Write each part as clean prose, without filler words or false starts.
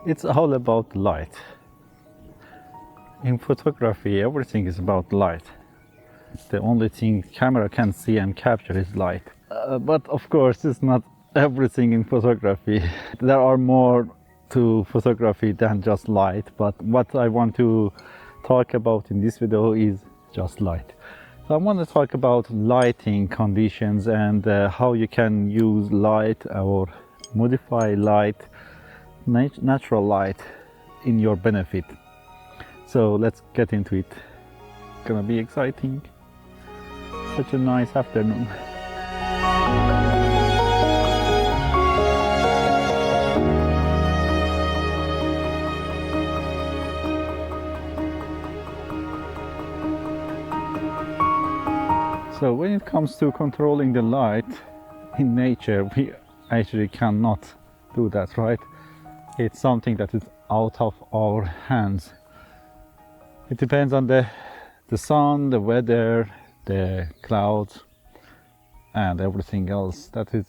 It's all about light. In photography, everything is about light. The only thing camera can see and capture is light. But of course, it's not everything in photography. There are more to photography than just light, but what I want to talk about in this video is just light. So I want to talk about lighting conditions and how you can use light or modify light, natural light, in your benefit. So let's get into it. It's gonna be exciting. Such a nice afternoon. So when it comes to controlling the light in nature, we actually cannot do that, right? It's something that is out of our hands. It depends on the sun, the weather, the clouds, and everything else. That is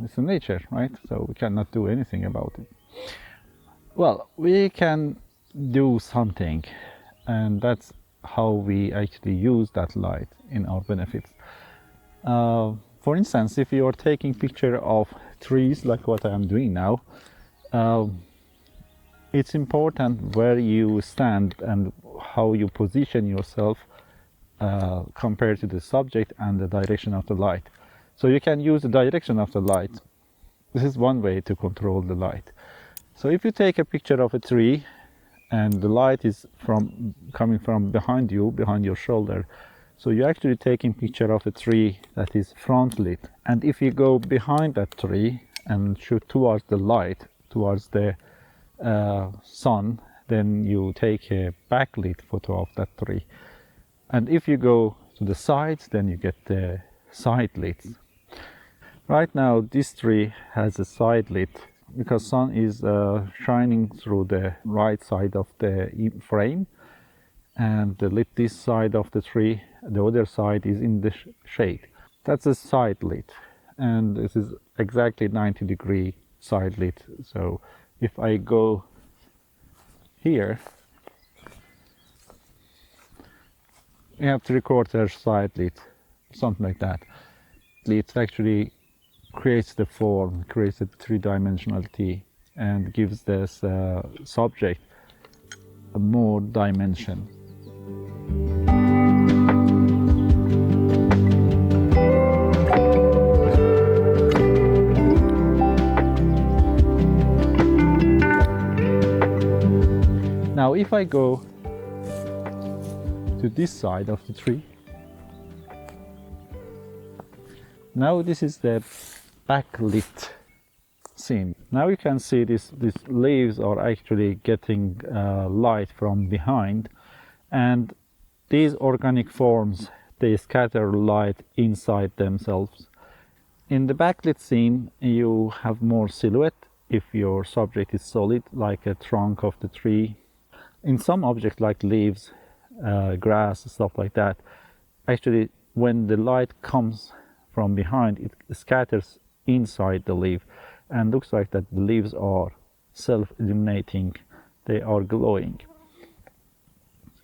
it's in nature, right? So we cannot do anything about it. Well, we can do something, and that's how we actually use that light in our benefits. For instance, if you are taking picture of trees like what I am doing now, it's important where you stand and how you position yourself compared to the subject and the direction of the light. So you can use the direction of the light. This is one way to control the light. So if you take a picture of a tree and the light is coming from behind you, behind your shoulder, so you're actually taking picture of a tree that is front lit. And if you go behind that tree and shoot towards the light, towards the sun, then you take a backlit photo of that tree. And if you go to the sides, then you get the side lit. Right now this tree has a side lit because sun is shining through the right side of the frame, and the lit this side of the tree, the other side is in the shade. That's a side lit, and this is exactly 90-degree side lit. So if I go here, we have 3/4 side lit, something like that. It actually creates the form, creates the three-dimensionality, and gives this subject a more dimension. Now if I go to this side of the tree, now this is the backlit scene. Now you can see these leaves are actually getting light from behind, and these organic forms, they scatter light inside themselves. In the backlit scene you have more silhouette if your subject is solid, like a trunk of the tree. In some objects like leaves, grass, stuff like that, actually when the light comes from behind, it scatters inside the leaf and looks like that the leaves are self-illuminating, they are glowing.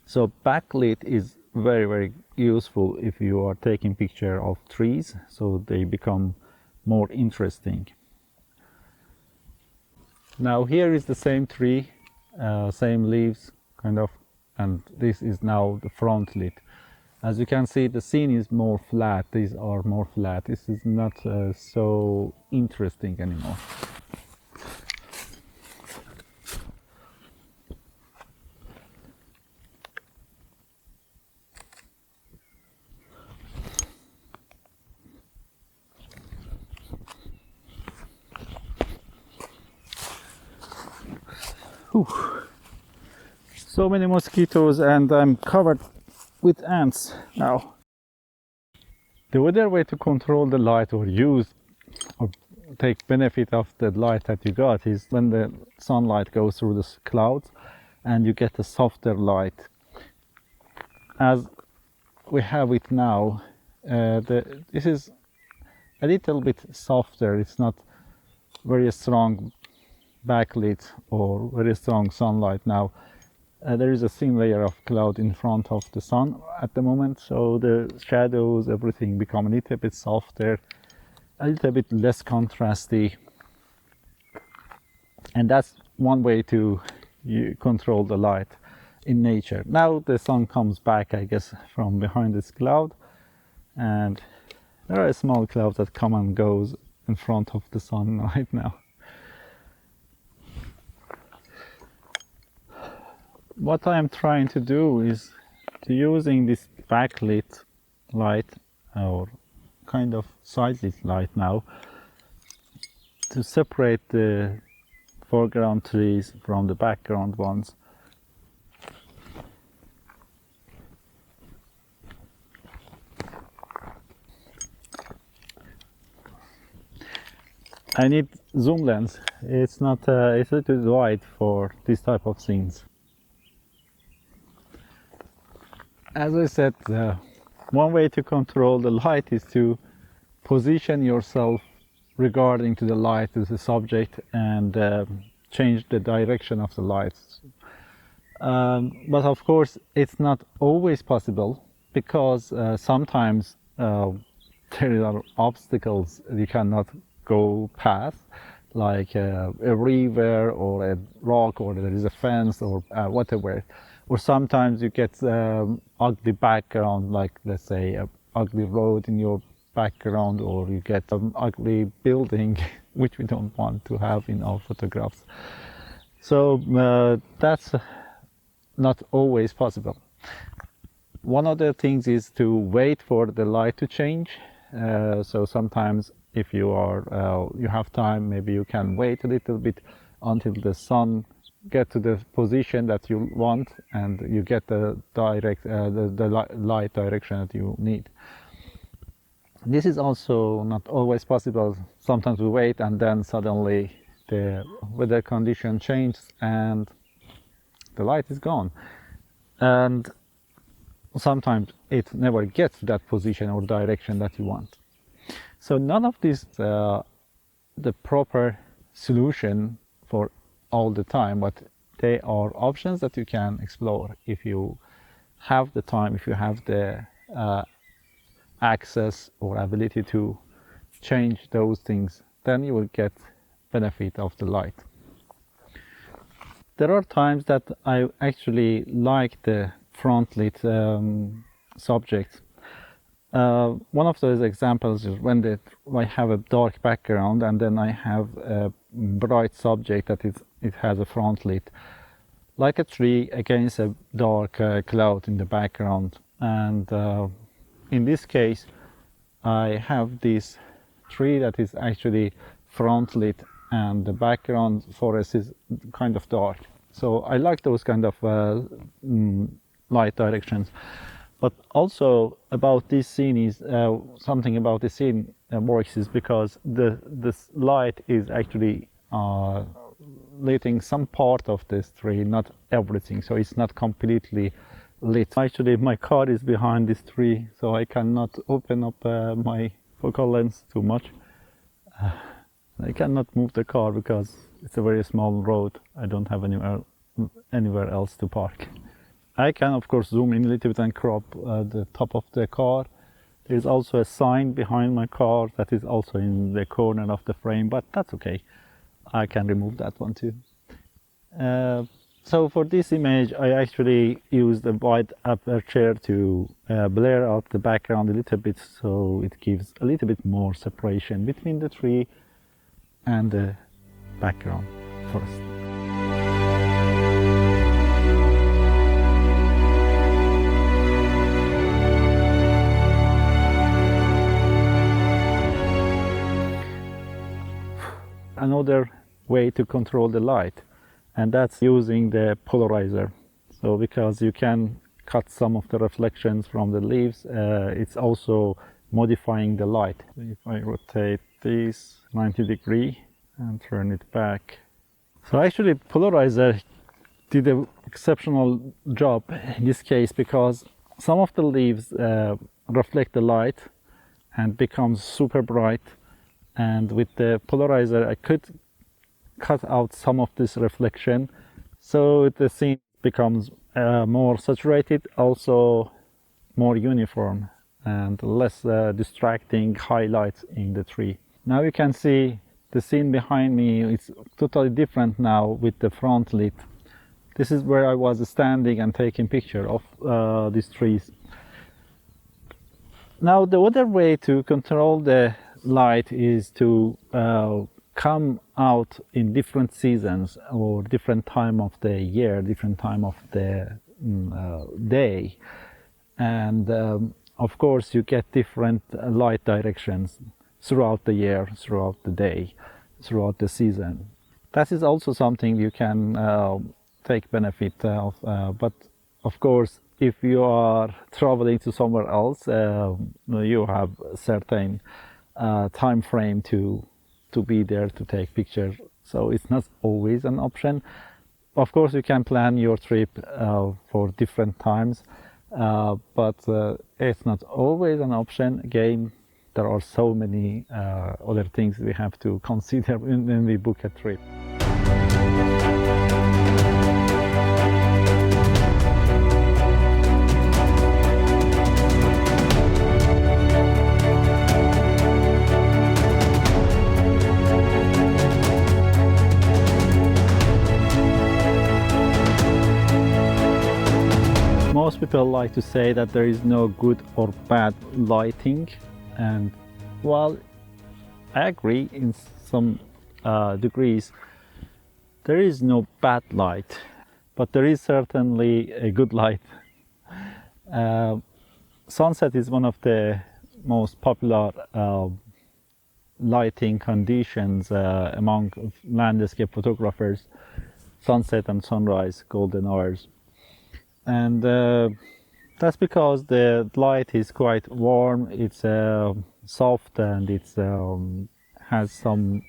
So backlit is very, very useful if you are taking picture of trees, so they become more interesting. Now here is the same tree, same leaves kind of, and this is now the front lit. As you can see, the scene is more flat. These are more flat. This is not so interesting anymore. Whew. So many mosquitoes, and I'm covered with ants now. The other way to control the light or use or take benefit of the light that you got is when the sunlight goes through the clouds and you get a softer light. As we have it now, this is a little bit softer. It's not very strong backlit or very strong sunlight. Now there is a thin layer of cloud in front of the sun at the moment, so the shadows, everything become a little bit softer, a little bit less contrasty, and that's one way to control the light in nature. Now the sun comes back, I guess, from behind this cloud, and there are small clouds that come and goes in front of the sun right now. What I'm trying to do is to using this backlit light or kind of side-lit light now to separate the foreground trees from the background ones. I need zoom lens. It's not. It's a little wide for this type of scenes. As I said, one way to control the light is to position yourself regarding to the light as a subject and change the direction of the lights. But of course, it's not always possible because sometimes there are obstacles you cannot go past, like a river or a rock, or there is a fence or whatever. Or sometimes you get ugly background, like let's say a ugly road in your background, or you get an ugly building, which we don't want to have in our photographs. So that's not always possible. One of the things is to wait for the light to change. So sometimes if you have time, maybe you can wait a little bit until the sun get to the position that you want, and you get the light direction that you need. This is also not always possible. Sometimes we wait and then suddenly the weather condition changes and the light is gone, and sometimes it never gets to that position or direction that you want. So none of this the proper solution for all the time, but they are options that you can explore if you have the time, if you have the access or ability to change those things, then you will get benefit of the light. There are times that I actually like the front lit subjects. One of those examples is when I have a dark background and then I have a bright subject that it has a front lit, like a tree against a dark cloud in the background. And in this case, I have this tree that is actually front lit and the background forest is kind of dark. So I like those kind of light directions. But also about this scene is something about the scene works is because this light is actually lighting some part of this tree, not everything. So it's not completely lit. Actually, my car is behind this tree, so I cannot open up my focal lens too much. I cannot move the car because it's a very small road. I don't have anywhere else to park. I can of course zoom in a little bit and crop the top of the car. There is also a sign behind my car that is also in the corner of the frame, but that's okay. I can remove that one too. So for this image, I actually used a wide aperture to blur out the background a little bit, so it gives a little bit more separation between the tree and the background forest. Another way to control the light, and that's using the polarizer. So because you can cut some of the reflections from the leaves, it's also modifying the light. If I rotate this 90 degrees and turn it back. So actually polarizer did an exceptional job in this case, because some of the leaves reflect the light and becomes super bright. And with the polarizer, I could cut out some of this reflection, so the scene becomes more saturated, also more uniform and less distracting highlights in the tree. Now you can see the scene behind me is totally different now with the front lit. This is where I was standing and taking picture of these trees. Now the other way to control the light is to come out in different seasons or different time of the year, different time of the day, and of course you get different light directions throughout the year, throughout the day, throughout the season. That is also something you can take benefit of, but of course if you are traveling to somewhere else, you have a certain time frame to be there to take pictures, so it's not always an option. Of course you can plan your trip for different times, but it's not always an option. Again, there are so many other things we have to consider when we book a trip. Most people like to say that there is no good or bad lighting, and while I agree in some degrees, there is no bad light, but there is certainly a good light. Sunset is one of the most popular lighting conditions among landscape photographers. Sunset and sunrise, golden hours. And that's because the light is quite warm, it's soft, and it has some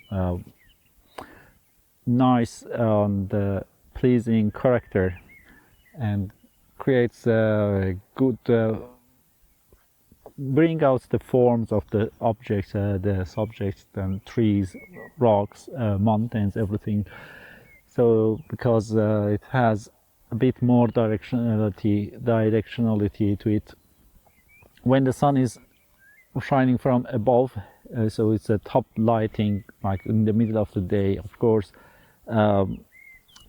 nice and pleasing character, and creates a good bring out the forms of the objects, the subjects, and trees, rocks, mountains, everything. So because it has a bit more directionality to it. When the sun is shining from above, so it's a top lighting, like in the middle of the day, of course,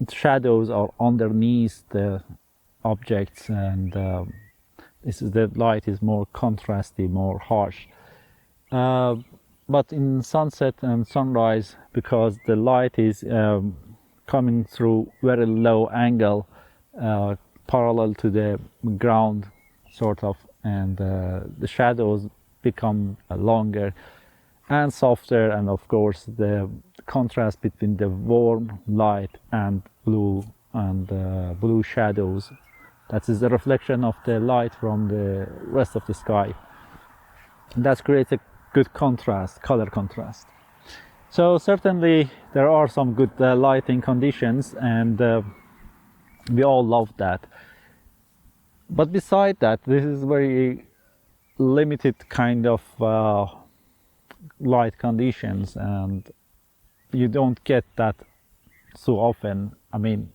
shadows are underneath the objects, and the light is more contrasty, more harsh. But in sunset and sunrise, because the light is coming through very low angle, parallel to the ground, sort of, and the shadows become longer and softer, and of course the contrast between the warm light and blue shadows, that is the reflection of the light from the rest of the sky, that creates a good contrast, color contrast. So certainly there are some good lighting conditions, and we all love that. But beside that, this is very limited kind of light conditions, and you don't get that so often. I mean,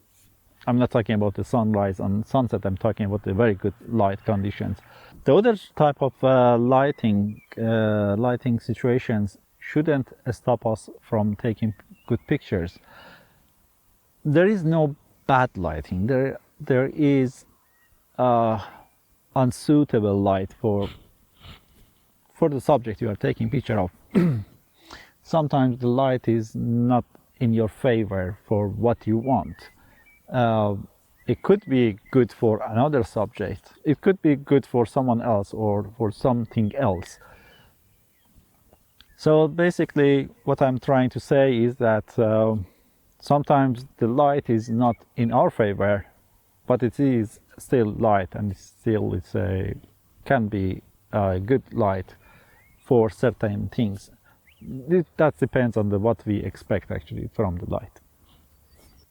I'm not talking about the sunrise and sunset, I'm talking about the very good light conditions. The other type of lighting situations shouldn't stop us from taking good pictures. There is no bad lighting. There is unsuitable light for the subject you are taking picture of. Sometimes the light is not in your favor for what you want. It could be good for another subject. It could be good for someone else or for something else. So basically what I'm trying to say is that sometimes the light is not in our favor, but it is still light, and can be a good light for certain things. That depends on what we expect actually from the light.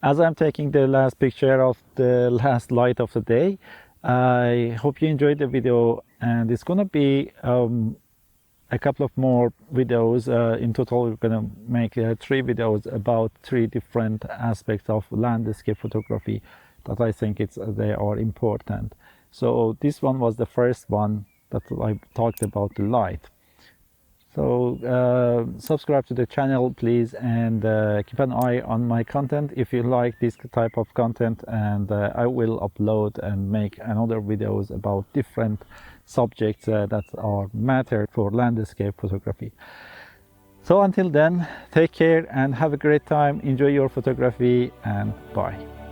As I'm taking the last picture of the last light of the day, I hope you enjoyed the video, and it's gonna be a couple of more videos. In total, we're going to make 3 videos about 3 different aspects of landscape photography that I think they are important. So this one was the first one that I talked about the light. So subscribe to the channel please, and keep an eye on my content if you like this type of content, and I will upload and make another videos about different subjects that are matter for landscape photography. So until then, take care and have a great time, enjoy your photography, and bye.